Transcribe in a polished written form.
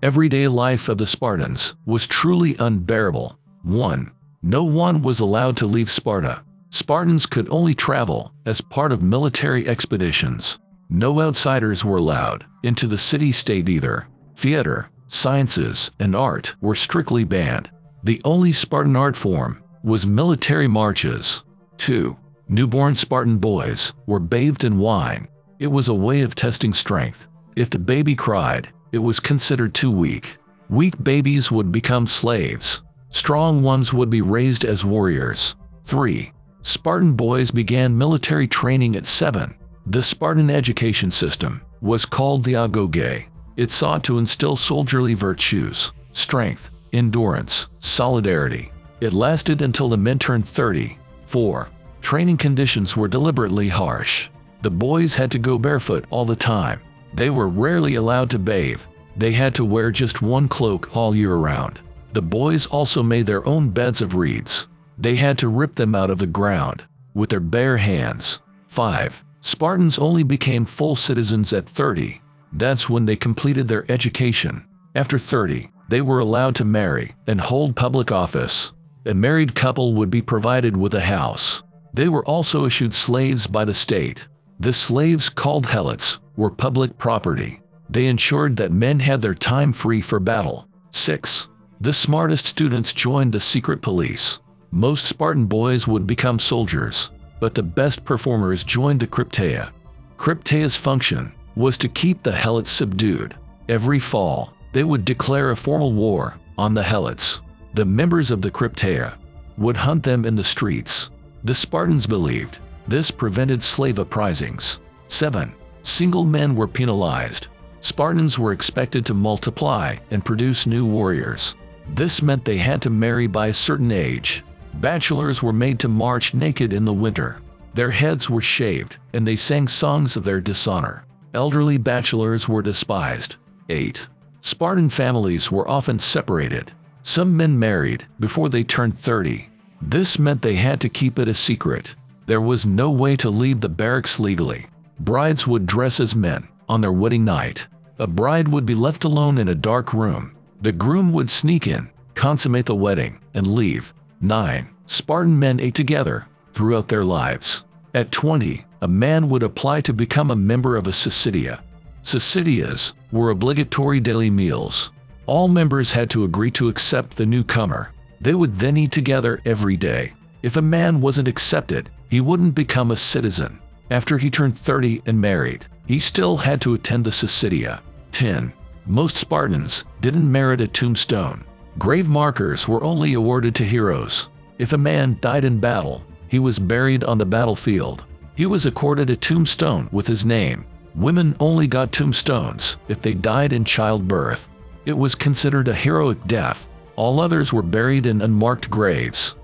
Everyday life of the Spartans was truly unbearable. 1. No one was allowed to leave Sparta. Spartans could only travel as part of military expeditions. No outsiders were allowed into the city-state either. Theater, sciences, and art were strictly banned. The only Spartan art form was military marches. 2. Newborn Spartan boys were bathed in wine. It was a way of testing strength. If the baby cried, it was considered too weak. Weak babies would become slaves. Strong ones would be raised as warriors. 3. Spartan boys began military training at 7. The Spartan education system was called the agoge. It sought to instill soldierly virtues, strength, endurance, solidarity. It lasted until the men turned 30. 4. Training conditions were deliberately harsh. The boys had to go barefoot all the time. They were rarely allowed to bathe. They had to wear just one cloak all year round. The boys also made their own beds of reeds. They had to rip them out of the ground with their bare hands. 5. Spartans only became full citizens at 30. That's when they completed their education. After 30, they were allowed to marry and hold public office. A married couple would be provided with a house. They were also issued slaves by the state. The slaves, called helots, were public property. They ensured that men had their time free for battle. 6. The smartest students joined the secret police. Most Spartan boys would become soldiers, but the best performers joined the Crypteia. Crypteia's function was to keep the helots subdued. Every fall, they would declare a formal war on the helots. The members of the Crypteia would hunt them in the streets. The Spartans believed this prevented slave uprisings. 7. Single men were penalized. Spartans were expected to multiply and produce new warriors. This meant they had to marry by a certain age. Bachelors were made to march naked in the winter. Their heads were shaved, and they sang songs of their dishonor. Elderly bachelors were despised. 8. Spartan families were often separated. Some men married before they turned 30. This meant they had to keep it a secret. There was no way to leave the barracks legally. Brides would dress as men on their wedding night. A bride would be left alone in a dark room. The groom would sneak in, consummate the wedding, and leave. 9. Spartan men ate together throughout their lives. At 20, a man would apply to become a member of a syssitia. Syssitias were obligatory daily meals. All members had to agree to accept the newcomer. They would then eat together every day. If a man wasn't accepted, he wouldn't become a citizen. After he turned 30 and married, he still had to attend the syssitia. 10. Most Spartans didn't merit a tombstone. Grave markers were only awarded to heroes. If a man died in battle, he was buried on the battlefield. He was accorded a tombstone with his name. Women only got tombstones if they died in childbirth. It was considered a heroic death. All others were buried in unmarked graves.